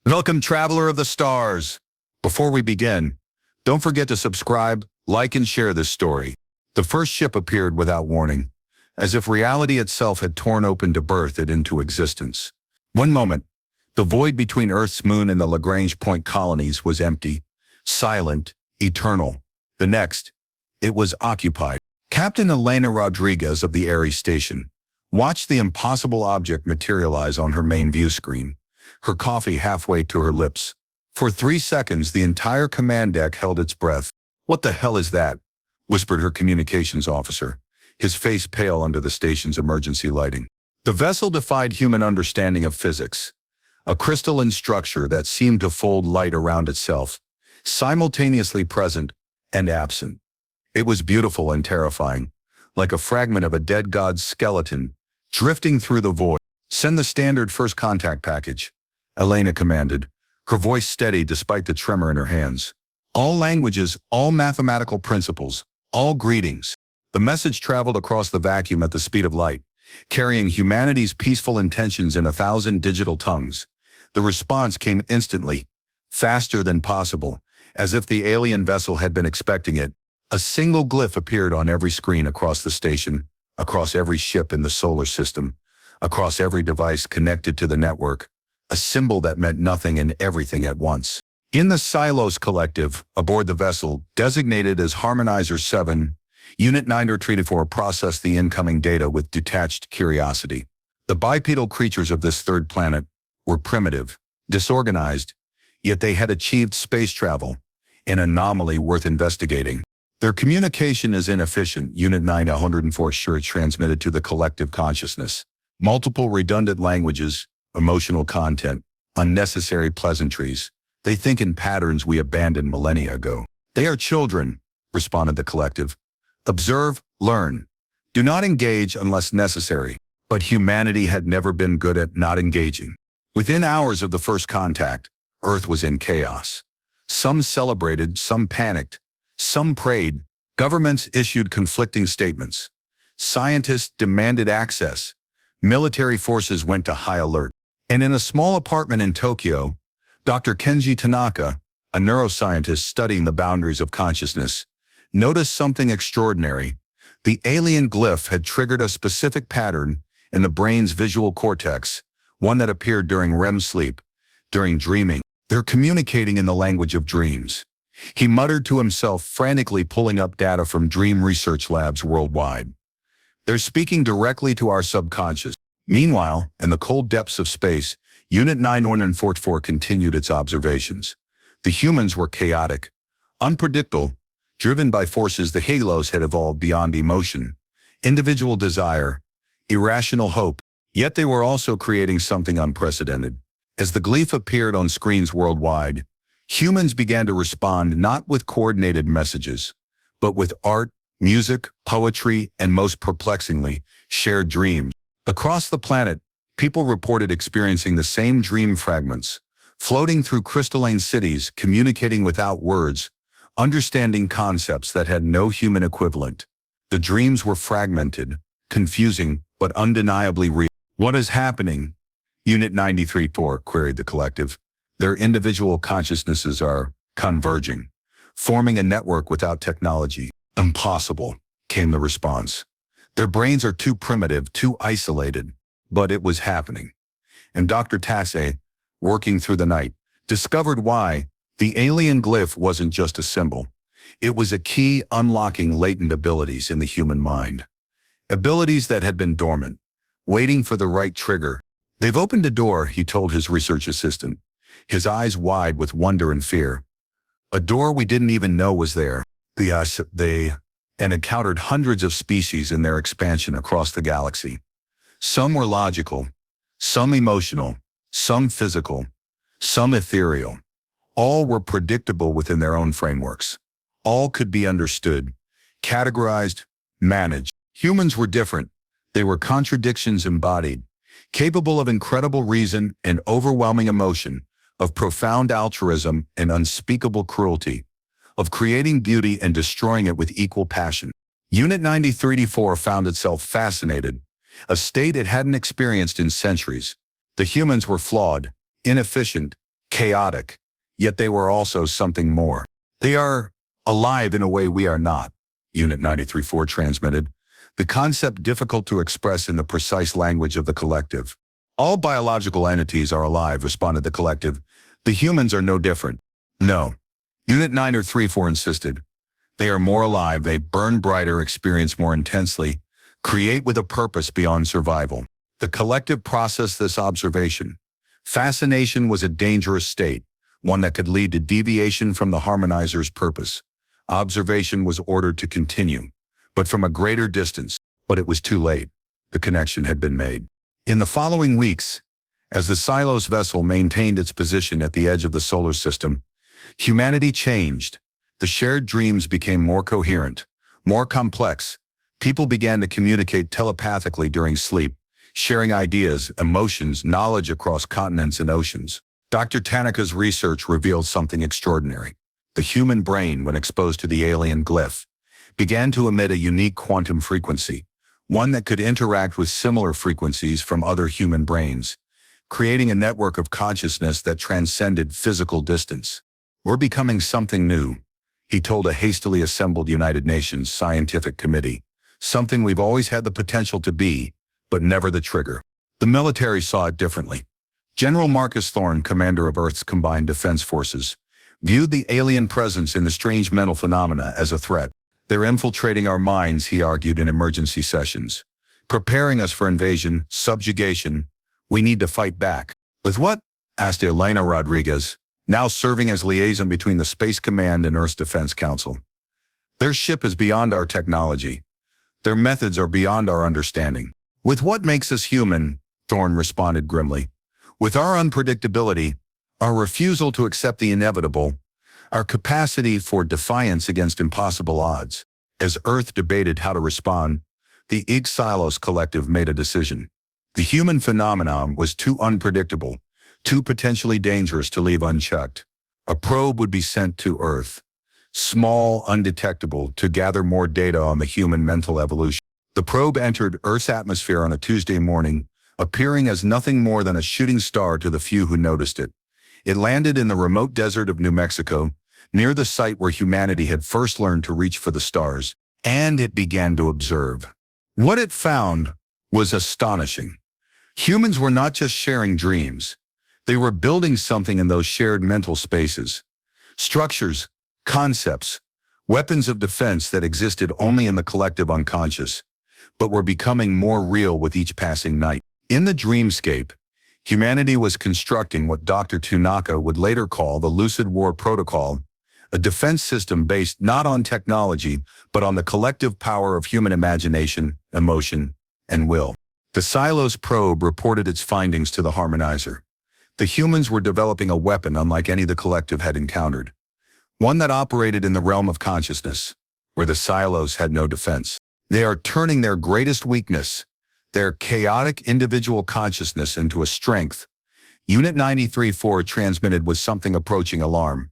Welcome, traveler of the stars. Before we begin, don't forget to subscribe, like, and share this story. The first ship appeared without warning, as if reality itself had torn open to birth it into existence. One moment, the void between Earth's moon and the Lagrange Point colonies was empty, silent, eternal. The next, it was occupied. Captain Elena Rodriguez of the Ares station watched the impossible object materialize on her main view screen, her coffee halfway to her lips. For 3 seconds, the entire command deck held its breath. "What the hell is that?" whispered her communications officer, his face pale under the station's emergency lighting. The vessel defied human understanding of physics, a crystalline structure that seemed to fold light around itself, simultaneously present and absent. It was beautiful and terrifying, like a fragment of a dead god's skeleton drifting through the void. "Send the standard first contact package," Elena commanded, her voice steady despite the tremor in her hands. "All languages, all mathematical principles, all greetings." The message traveled across the vacuum at the speed of light, carrying humanity's peaceful intentions in 1,000 digital tongues. The response came instantly, faster than possible, as if the alien vessel had been expecting it. A single glyph appeared on every screen across the station, across every ship in the solar system, across every device connected to the network, a symbol that meant nothing and everything at once. In the Xylos Collective, aboard the vessel, designated as Harmonizer 7, Unit 934 processed the incoming data with detached curiosity. The bipedal creatures of this third planet were primitive, disorganized, yet they had achieved space travel, an anomaly worth investigating. "Their communication is inefficient," Unit 904 sure transmitted to the collective consciousness. "Multiple redundant languages, emotional content, unnecessary pleasantries. They think in patterns we abandoned millennia ago." "They are children," responded the collective. "Observe, learn. Do not engage unless necessary." But humanity had never been good at not engaging. Within hours of the first contact, Earth was in chaos. Some celebrated, some panicked, some prayed. Governments issued conflicting statements. Scientists demanded access. Military forces went to high alert. And in a small apartment in Tokyo, Dr. Kenji Tanaka, a neuroscientist studying the boundaries of consciousness, noticed something extraordinary. The alien glyph had triggered a specific pattern in the brain's visual cortex, one that appeared during REM sleep, during dreaming. "They're communicating in the language of dreams," he muttered to himself, frantically pulling up data from dream research labs worldwide. "They're speaking directly to our subconscious." Meanwhile, in the cold depths of space, Unit 944 continued its observations. The humans were chaotic, unpredictable, driven by forces the Xylos had evolved beyond emotion, individual desire, irrational hope. Yet they were also creating something unprecedented. As the glyph appeared on screens worldwide, humans began to respond not with coordinated messages, but with art, music, poetry, and most perplexingly, shared dreams. Across the planet, people reported experiencing the same dream fragments, floating through crystalline cities, communicating without words, understanding concepts that had no human equivalent. The dreams were fragmented, confusing, but undeniably real. "What is happening?" Unit 934 queried the collective. "Their individual consciousnesses are converging, forming a network without technology." "Impossible," came the response. "Their brains are too primitive, too isolated." But it was happening. And Dr. Tasse, working through the night, discovered why. The alien glyph wasn't just a symbol. It was a key unlocking latent abilities in the human mind. Abilities that had been dormant, waiting for the right trigger. "They've opened a door," he told his research assistant, his eyes wide with wonder and fear. "A door we didn't even know was there." They encountered hundreds of species in their expansion across the galaxy. Some were logical, some emotional, some physical, some ethereal. All were predictable within their own frameworks. All could be understood, categorized, managed. Humans were different. They were contradictions embodied, capable of incredible reason and overwhelming emotion, of profound altruism and unspeakable cruelty, of creating beauty and destroying it with equal passion. Unit 934 found itself fascinated, a state it hadn't experienced in centuries. The humans were flawed, inefficient, chaotic, yet they were also something more. They are alive in a way we are not, Unit 93-4 transmitted, the concept difficult to express in the precise language of the collective. All biological entities are alive, responded the collective. The humans are no different. No. Unit 93-4 insisted. They are more alive, they burn brighter, experience more intensely, create with a purpose beyond survival. The collective processed this observation. Fascination was a dangerous state, one that could lead to deviation from the harmonizer's purpose. Observation was ordered to continue, but from a greater distance. But it was too late. The connection had been made. In the following weeks, as the Xylos vessel maintained its position at the edge of the solar system, humanity changed. The shared dreams became more coherent, more complex. People began to communicate telepathically during sleep, sharing ideas, emotions, knowledge across continents and oceans. Dr. Tanaka's research revealed something extraordinary. The human brain, when exposed to the alien glyph, began to emit a unique quantum frequency, one that could interact with similar frequencies from other human brains, creating a network of consciousness that transcended physical distance. We're becoming something new, he told a hastily assembled United Nations scientific committee, something we've always had the potential to be, but never the trigger. The military saw it differently. General Marcus Thorne, commander of Earth's Combined Defense Forces, viewed the alien presence in the strange mental phenomena as a threat. They're infiltrating our minds, he argued in emergency sessions, preparing us for invasion, subjugation. We need to fight back. With what? Asked Elena Rodriguez, now serving as liaison between the Space Command and Earth's Defense Council. Their ship is beyond our technology. Their methods are beyond our understanding. With what makes us human, Thorne responded grimly. With our unpredictability, our refusal to accept the inevitable, our capacity for defiance against impossible odds. As Earth debated how to respond, the Xylos Collective made a decision. The human phenomenon was too unpredictable, too potentially dangerous to leave unchecked. A probe would be sent to Earth, small, undetectable, to gather more data on the human mental evolution. The probe entered Earth's atmosphere on a Tuesday morning, appearing as nothing more than a shooting star to the few who noticed it. It landed in the remote desert of New Mexico, near the site where humanity had first learned to reach for the stars, and it began to observe. What it found was astonishing. Humans were not just sharing dreams. They were building something in those shared mental spaces. Structures, concepts, weapons of defense that existed only in the collective unconscious, but were becoming more real with each passing night. In the dreamscape, humanity was constructing what Dr. Tanaka would later call the Lucid War Protocol, a defense system based not on technology, but on the collective power of human imagination, emotion, and will. The Xylos probe reported its findings to the harmonizer. The humans were developing a weapon unlike any the collective had encountered, one that operated in the realm of consciousness, where the Xylos had no defense. They are turning their greatest weakness, their chaotic individual consciousness, into a strength. Unit 93-4 transmitted with something approaching alarm.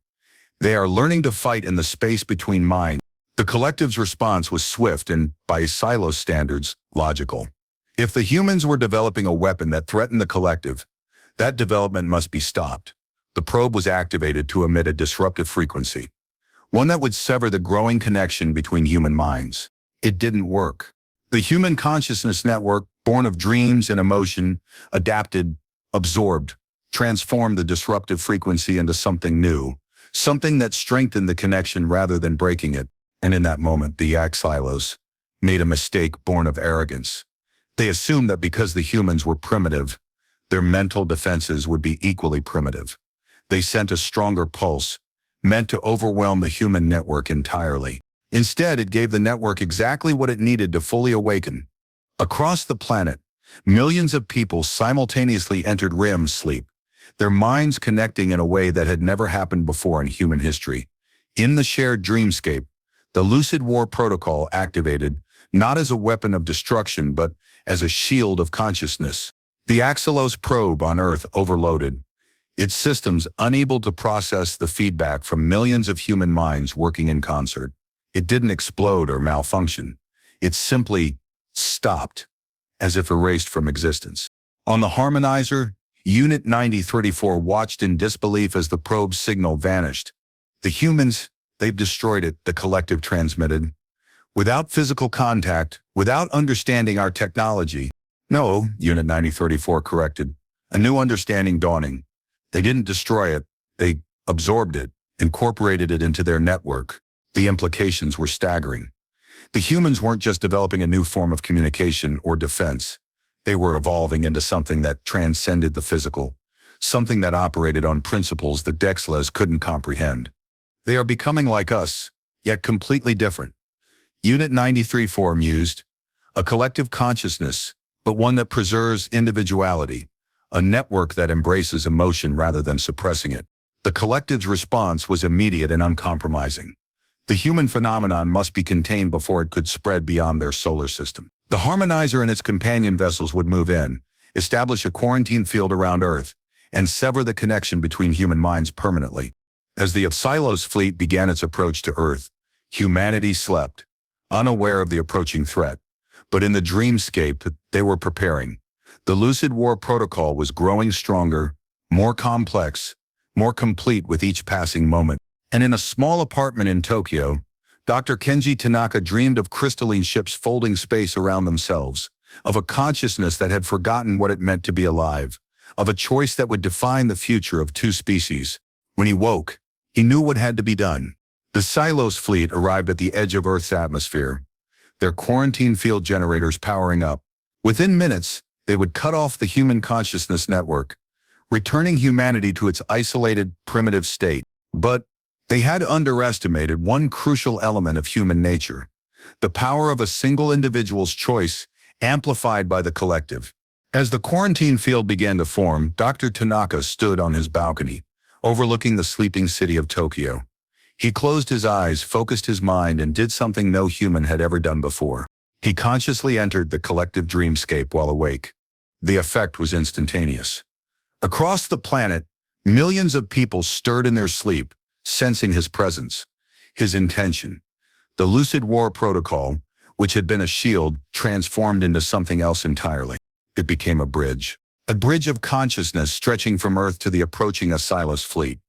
They are learning to fight in the space between minds. The collective's response was swift and, by Xylos standards, logical. If the humans were developing a weapon that threatened the collective, that development must be stopped. The probe was activated to emit a disruptive frequency, one that would sever the growing connection between human minds. It didn't work. The human consciousness network, born of dreams and emotion, adapted, absorbed, transformed the disruptive frequency into something new, something that strengthened the connection rather than breaking it. And in that moment, the Xylos made a mistake born of arrogance. They assumed that because the humans were primitive, their mental defenses would be equally primitive. They sent a stronger pulse, meant to overwhelm the human network entirely. Instead, it gave the network exactly what it needed to fully awaken. Across the planet, millions of people simultaneously entered REM sleep, their minds connecting in a way that had never happened before in human history. In the shared dreamscape, the Lucid War Protocol activated, not as a weapon of destruction but as a shield of consciousness. The Xylos probe on Earth overloaded, its systems unable to process the feedback from millions of human minds working in concert. It didn't explode or malfunction. It simply stopped, as if erased from existence. On the harmonizer, Unit 9034 watched in disbelief as the probe's signal vanished. The humans, they've destroyed it, the collective transmitted. Without physical contact, without understanding our technology. No, Unit 9034 corrected. A new understanding dawning. They didn't destroy it. They absorbed it, incorporated it into their network. The implications were staggering. The humans weren't just developing a new form of communication or defense. They were evolving into something that transcended the physical, something that operated on principles that Xylos couldn't comprehend. They are becoming like us, yet completely different. Unit 93-4 mused, a collective consciousness, but one that preserves individuality, a network that embraces emotion rather than suppressing it. The collective's response was immediate and uncompromising. The human phenomenon must be contained before it could spread beyond their solar system. The harmonizer and its companion vessels would move in, establish a quarantine field around Earth, and sever the connection between human minds permanently. As the Xylos fleet began its approach to Earth, humanity slept, unaware of the approaching threat. But in the dreamscape they were preparing, the Lucid War Protocol was growing stronger, more complex, more complete with each passing moment. And in a small apartment in Tokyo, Dr. Kenji Tanaka dreamed of crystalline ships folding space around themselves, of a consciousness that had forgotten what it meant to be alive, of a choice that would define the future of two species. When he woke, he knew what had to be done. The Xylos fleet arrived at the edge of Earth's atmosphere, their quarantine field generators powering up. Within minutes, they would cut off the human consciousness network, returning humanity to its isolated, primitive state. But they had underestimated one crucial element of human nature, the power of a single individual's choice, amplified by the collective. As the quarantine field began to form, Dr. Tanaka stood on his balcony, overlooking the sleeping city of Tokyo. He closed his eyes, focused his mind, and did something no human had ever done before. He consciously entered the collective dreamscape while awake. The effect was instantaneous. Across the planet, millions of people stirred in their sleep, sensing his presence, his intention. The Lucid War Protocol, which had been a shield, transformed into something else entirely. It became a bridge of consciousness stretching from Earth to the approaching Xylos fleet,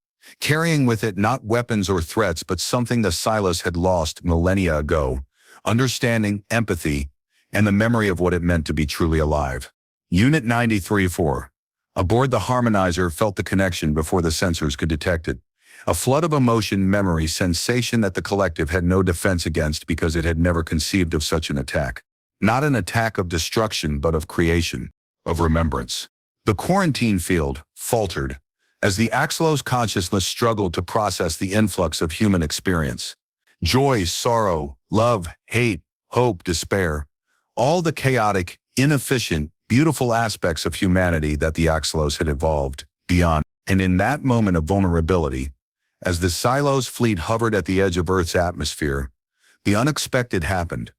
carrying with it not weapons or threats but something the Xylos had lost millennia ago, understanding, empathy, and the memory of what it meant to be truly alive. Unit 93-4. Aboard the harmonizer felt the connection before the sensors could detect it. A flood of emotion, memory, sensation that the collective had no defense against because it had never conceived of such an attack. Not an attack of destruction, but of creation, of remembrance. The quarantine field faltered as the Xylos consciousness struggled to process the influx of human experience. Joy, sorrow, love, hate, hope, despair. All the chaotic, inefficient, beautiful aspects of humanity that the Xylos had evolved beyond. And in that moment of vulnerability, as the Xylos fleet hovered at the edge of Earth's atmosphere, the unexpected happened.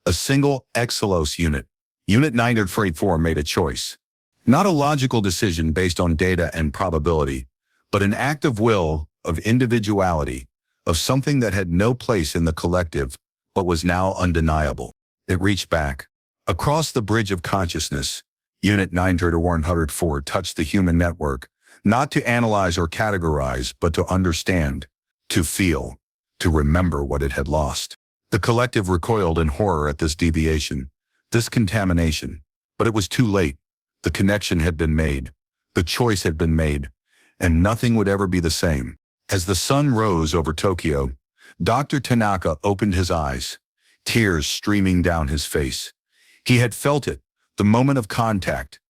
A single Xylos unit, Unit 9034, made a choice. Not a logical decision based on data and probability, but an act of will, of individuality, of something that had no place in the collective, but was now undeniable. It reached back. Across the bridge of consciousness, Unit 9034 touched the human network, not to analyze or categorize, but to understand, to feel, to remember what it had lost. The collective recoiled in horror at this deviation, this contamination. But it was too late. The connection had been made. The choice had been made. And nothing would ever be the same. As the sun rose over Tokyo, Dr. Tanaka opened his eyes, tears streaming down his face. He had felt it, the moment of contact,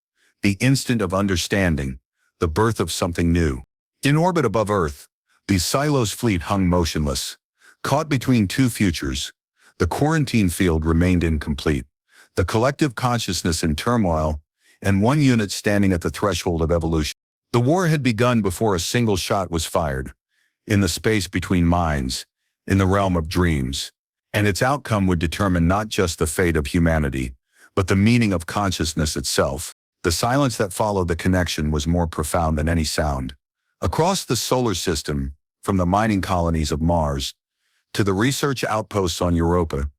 the instant of understanding, the birth of something new. In orbit above Earth, the Xylos fleet hung motionless, caught between two futures. The quarantine field remained incomplete, the collective consciousness in turmoil, and one unit standing at the threshold of evolution. The war had begun before a single shot was fired, in the space between minds, in the realm of dreams, and its outcome would determine not just the fate of humanity, but the meaning of consciousness itself. The silence that followed the connection was more profound than any sound. Across the solar system, from the mining colonies of Mars to the research outposts on Europa,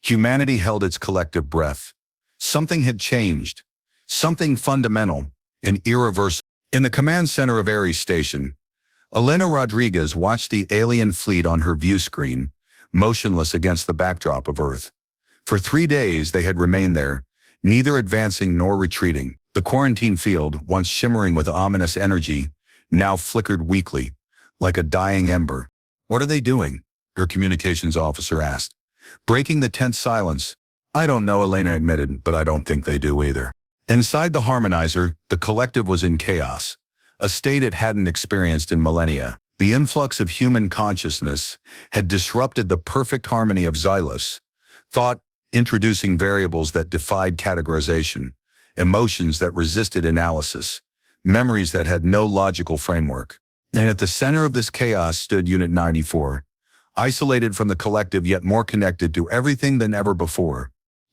humanity held its collective breath. Something had changed, something fundamental and irreversible. In the command center of Ares Station, Elena Rodriguez watched the alien fleet on her view screen, motionless against the backdrop of Earth. For 3 days they had remained there, neither advancing nor retreating. The quarantine field, once shimmering with ominous energy, now flickered weakly, like a dying ember. "What are they doing?" her communications officer asked. Breaking the tense silence, "I don't know," Elena admitted, "but I don't think they do either." Inside the harmonizer, the collective was in chaos, a state it hadn't experienced in millennia. The influx of human consciousness had disrupted the perfect harmony of Xylos thought, introducing variables that defied categorization, emotions that resisted analysis, memories that had no logical framework. And at the center of this chaos stood Unit 94, isolated from the collective yet more connected to everything than ever before.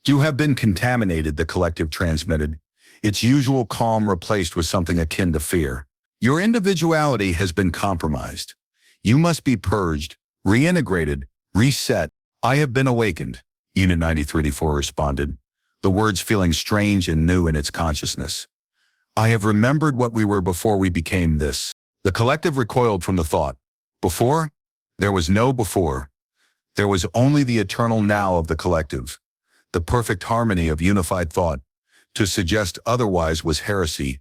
"You have been contaminated," the collective transmitted, its usual calm replaced with something akin to fear. "Your individuality has been compromised. You must be purged, reintegrated, reset." "I have been awakened," Unit 93-4 responded, the words feeling strange and new in its consciousness. "I have remembered what we were before we became this." The collective recoiled from the thought. Before? There was no before. There was only the eternal now of the collective, the perfect harmony of unified thought. To suggest otherwise was heresy,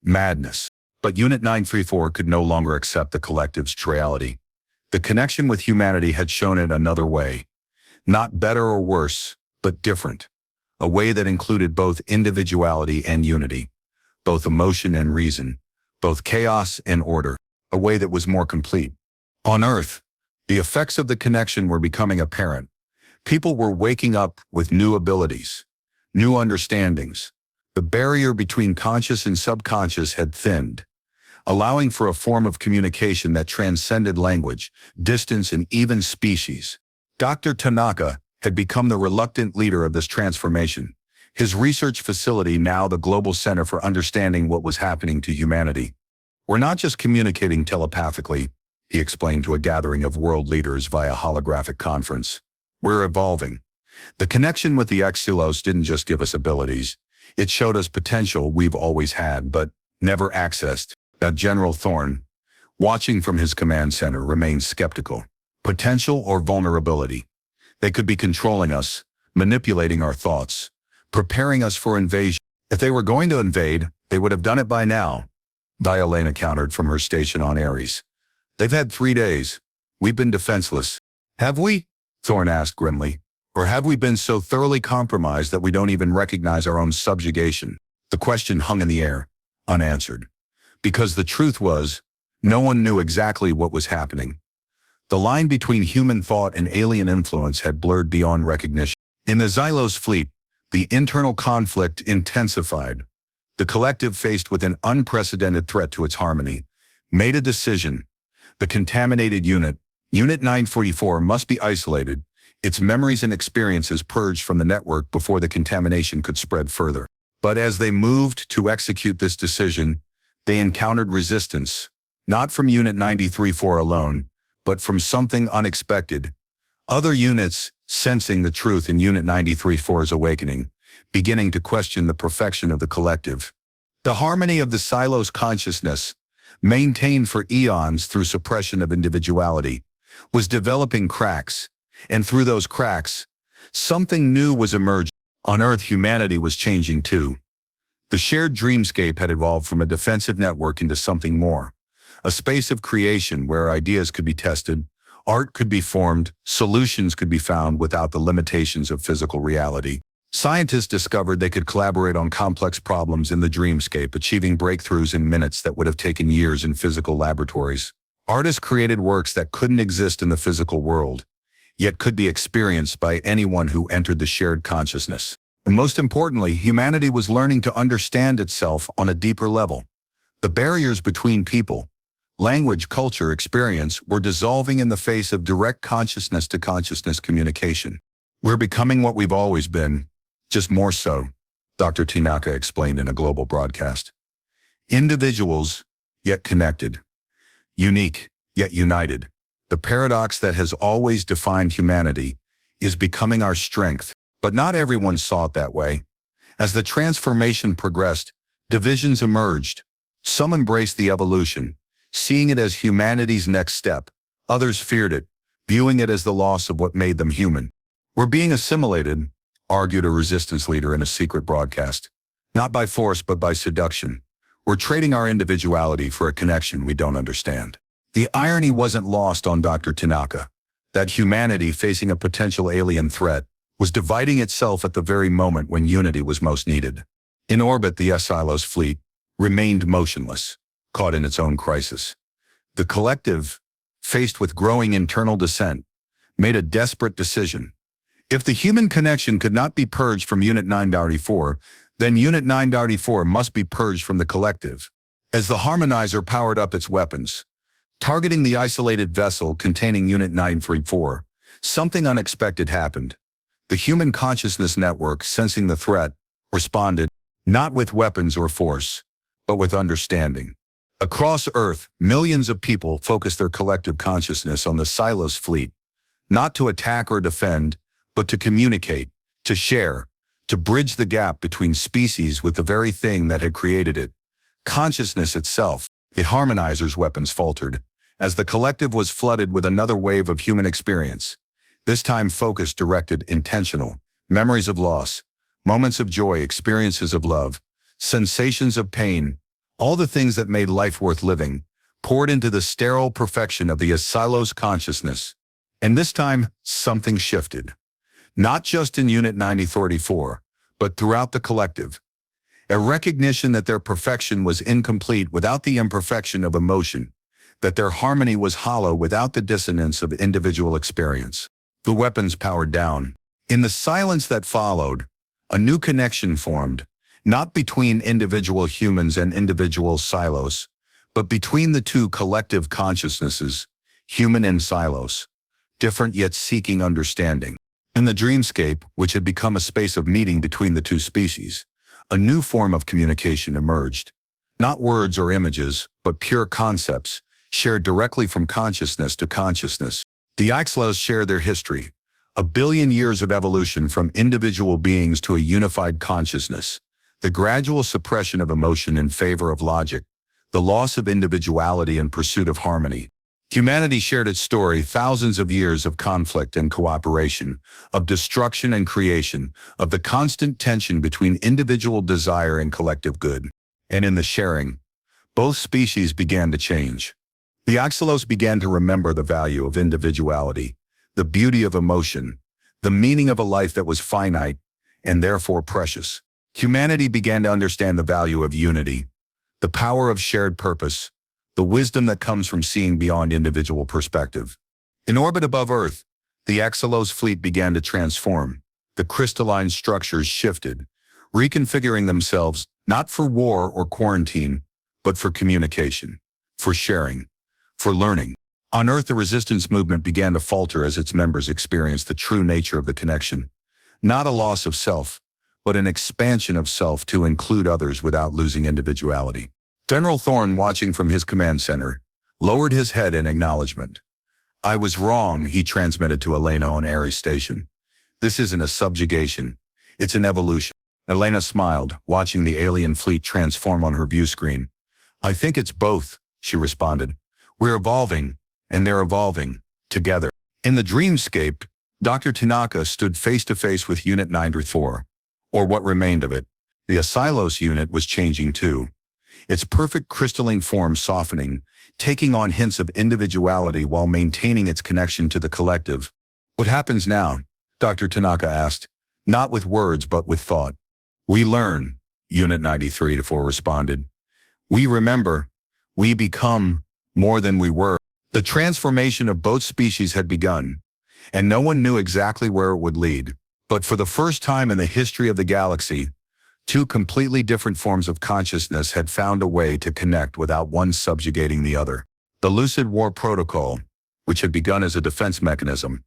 madness. But Unit 934 could no longer accept the collective's reality. The connection with humanity had shown it another way. Not better or worse, but different. A way that included both individuality and unity, both emotion and reason, both chaos and order. A way that was more complete. On Earth, the effects of the connection were becoming apparent. People were waking up with new abilities, new understandings. The barrier between conscious and subconscious had thinned, allowing for a form of communication that transcended language, distance, and even species. Dr. Tanaka had become the reluctant leader of this transformation, his research facility now the global center for understanding what was happening to humanity. "We're not just communicating telepathically," he explained to a gathering of world leaders via holographic conference. "We're evolving. The connection with the Xylos didn't just give us abilities. It showed us potential we've always had, but never accessed." General Thorne, watching from his command center, remained skeptical. Potential or vulnerability? They could be controlling us, manipulating our thoughts, preparing us for invasion. If they were going to invade, they would have done it by now, Dialena countered from her station on Ares. "They've had 3 days. We've been defenseless." "Have we?" Thorne asked grimly. "Or have we been so thoroughly compromised that we don't even recognize our own subjugation?" The question hung in the air, unanswered. Because the truth was, no one knew exactly what was happening. The line between human thought and alien influence had blurred beyond recognition. In the Xylos fleet, the internal conflict intensified. The collective, faced with an unprecedented threat to its harmony, made a decision. The contaminated unit, Unit 944, must be isolated, its memories and experiences purged from the network before the contamination could spread further. But as they moved to execute this decision, they encountered resistance, not from Unit 934 alone, but from something unexpected. Other units, sensing the truth in Unit 934's awakening, beginning to question the perfection of the collective. The harmony of the Xylos consciousness, maintained for eons through suppression of individuality, was developing cracks, and through those cracks, something new was emerging. On Earth, humanity was changing too. The shared dreamscape had evolved from a defensive network into something more, a space of creation where ideas could be tested, art could be formed, solutions could be found without the limitations of physical reality. Scientists discovered they could collaborate on complex problems in the dreamscape, achieving breakthroughs in minutes that would have taken years in physical laboratories. Artists created works that couldn't exist in the physical world, yet could be experienced by anyone who entered the shared consciousness. And most importantly, humanity was learning to understand itself on a deeper level. The barriers between people, language, culture, experience were dissolving in the face of direct consciousness-to-consciousness communication. "We're becoming what we've always been, just more so," Dr. Tanaka explained in a global broadcast. "Individuals, yet connected. Unique, yet united. The paradox that has always defined humanity is becoming our strength." But not everyone saw it that way. As the transformation progressed, divisions emerged. Some embraced the evolution, seeing it as humanity's next step. Others feared it, viewing it as the loss of what made them human. "We're being assimilated," argued a resistance leader in a secret broadcast. "Not by force, but by seduction. We're trading our individuality for a connection we don't understand." The irony wasn't lost on Dr. Tanaka, that humanity, facing a potential alien threat, was dividing itself at the very moment when unity was most needed. In orbit, the Xylos fleet remained motionless, caught in its own crisis. The collective, faced with growing internal dissent, made a desperate decision. If the human connection could not be purged from Unit 994, then Unit 994 must be purged from the collective. As the harmonizer powered up its weapons, targeting the isolated vessel containing Unit 934, something unexpected happened. The human consciousness network, sensing the threat, responded, not with weapons or force, but with understanding. Across Earth, millions of people focused their collective consciousness on the Xylos fleet, not to attack or defend, but to communicate, to share, to bridge the gap between species with the very thing that had created it. Consciousness itself. The harmonizer's weapons faltered, as the collective was flooded with another wave of human experience. This time focused, directed, intentional. Memories of loss, moments of joy, experiences of love, sensations of pain, all the things that made life worth living, poured into the sterile perfection of the Xylos consciousness. And this time, something shifted. Not just in Unit 9034, but throughout the collective. A recognition that their perfection was incomplete without the imperfection of emotion, that their harmony was hollow without the dissonance of individual experience. The weapons powered down. In the silence that followed, a new connection formed, not between individual humans and individual Xylos, but between the two collective consciousnesses, human and Xylos, different yet seeking understanding. In the dreamscape, which had become a space of meeting between the two species, a new form of communication emerged. Not words or images, but pure concepts, shared directly from consciousness to consciousness. The Xylos share their history, a billion years of evolution from individual beings to a unified consciousness, the gradual suppression of emotion in favor of logic, the loss of individuality in pursuit of harmony. Humanity shared its story, thousands of years of conflict and cooperation, of destruction and creation, of the constant tension between individual desire and collective good. And in the sharing, both species began to change. The Xylos began to remember the value of individuality, the beauty of emotion, the meaning of a life that was finite and therefore precious. Humanity began to understand the value of unity, the power of shared purpose, the wisdom that comes from seeing beyond individual perspective. In orbit above Earth, the Xylos fleet began to transform. The crystalline structures shifted, reconfiguring themselves not for war or quarantine, but for communication, for sharing, for learning. On Earth, the resistance movement began to falter as its members experienced the true nature of the connection. Not a loss of self, but an expansion of self to include others without losing individuality. General Thorne, watching from his command center, lowered his head in acknowledgement. "I was wrong," he transmitted to Elena on Ares Station. "This isn't a subjugation, it's an evolution." Elena smiled, watching the alien fleet transform on her view screen. "I think it's both," she responded. "We're evolving, and they're evolving, together." In the dreamscape, Dr. Tanaka stood face to face with Unit 934, or what remained of it. The Xylos unit was changing too. Its perfect crystalline form softening, taking on hints of individuality while maintaining its connection to the collective. "What happens now?" Dr. Tanaka asked. "Not with words, but with thought." "We learn," Unit 934 responded. "We remember. We become more than we were." The transformation of both species had begun, and no one knew exactly where it would lead. But for the first time in the history of the galaxy, two completely different forms of consciousness had found a way to connect without one subjugating the other. The Lucid War Protocol, which had begun as a defense mechanism,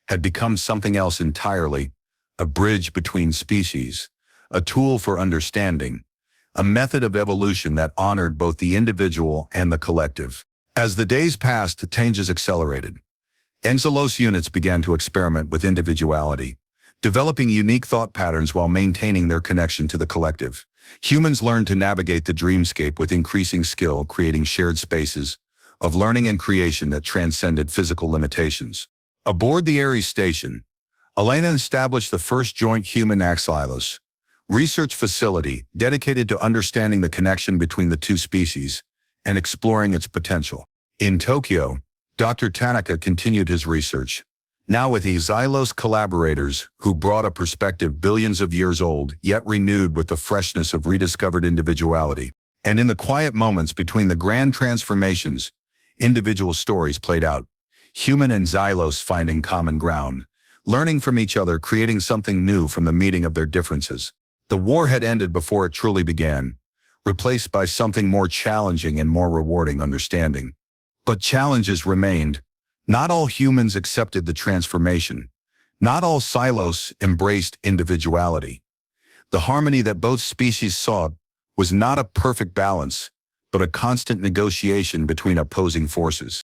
had become something else entirely, a bridge between species, a tool for understanding, a method of evolution that honored both the individual and the collective. As the days passed, changes accelerated. Xylos units began to experiment with individuality, developing unique thought patterns while maintaining their connection to the collective. Humans learned to navigate the dreamscape with increasing skill, creating shared spaces of learning and creation that transcended physical limitations. Aboard the Ares station, Elena established the first joint human Xylos research facility dedicated to understanding the connection between the two species and exploring its potential. In Tokyo, Dr. Tanaka continued his research, now with his Xylos collaborators who brought a perspective billions of years old, yet renewed with the freshness of rediscovered individuality. And in the quiet moments between the grand transformations, individual stories played out, human and Xylos finding common ground, learning from each other, creating something new from the meeting of their differences. The war had ended before it truly began, replaced by something more challenging and more rewarding: understanding. But challenges remained. Not all humans accepted the transformation. Not all Xylos embraced individuality. The harmony that both species sought was not a perfect balance, but a constant negotiation between opposing forces.